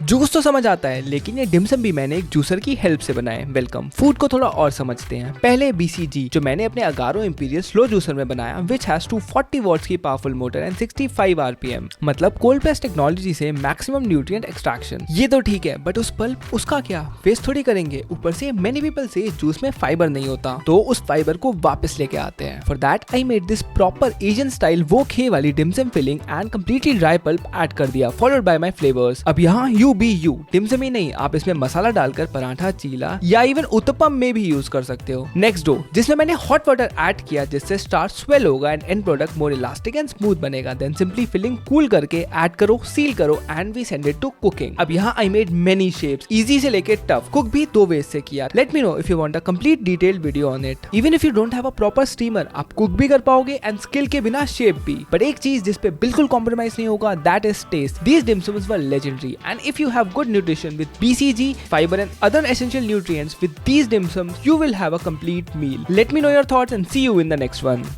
Juice तो समझ आता है, लेकिन ये डिमसम भी मैंने एक जूसर की हेल्प से बनाए। वेलकम। फूड को थोड़ा और समझते हैं। पहले BCG जो मैंने अपने अगारो इंपीरियल स्लो जूसर में बनाया, विच हैज 240 वॉट्स की पावरफुल मोटर एंड 65 RPM, मतलब कोल्ड प्रेस टेक्नोलॉजी से मैक्सिमम न्यूट्रिएंट एक्सट्रैक्शन। ये तो ठीक है, बट उस पल्प उसका क्या, वेस्ट थोड़ी करेंगे। ऊपर से मेनी पीपल से जूस में फाइबर नहीं होता, तो उस फाइबर को वापस लेके आते हैं। For that I made this proper Asian style वो खे वाली dimsum filling and completely dry pulp add कर दिया, फॉलोड बाय माय फ्लेवर्स। अब यहाँ यू डिमसम ही नहीं, आप इसमें मसाला डालकर पराठा, चीला या इवन उत्तपम में भी यूज कर सकते हो। नेक्स्ट डो, जिसमें मैंने हॉट वाटर ऐड किया, जिससे स्टार्च स्वेल होगा and and product more elastic and smooth बनेगा। देन सिंपली फिलिंग कूल करके ऐड करो, सील करो and we send it to cooking. अब यहाँ I made many shapes, easy से लेके टफ। कुक भी 2 वेज से किया। Let me know if you want a complete detailed video on it. Even if you don't have a proper steamer, आप cook भी कर पाओगे एंड स्किल के बिना शेप भी। बट एक चीज जिस पे बिल्कुल कॉम्प्रोमाइज नहीं होगा, that is taste. These dimsums were legendary, and if you have good nutrition with BCG, fiber and other essential nutrients with these dimsums, you will have a complete meal. Let me know your thoughts and see you in the next one.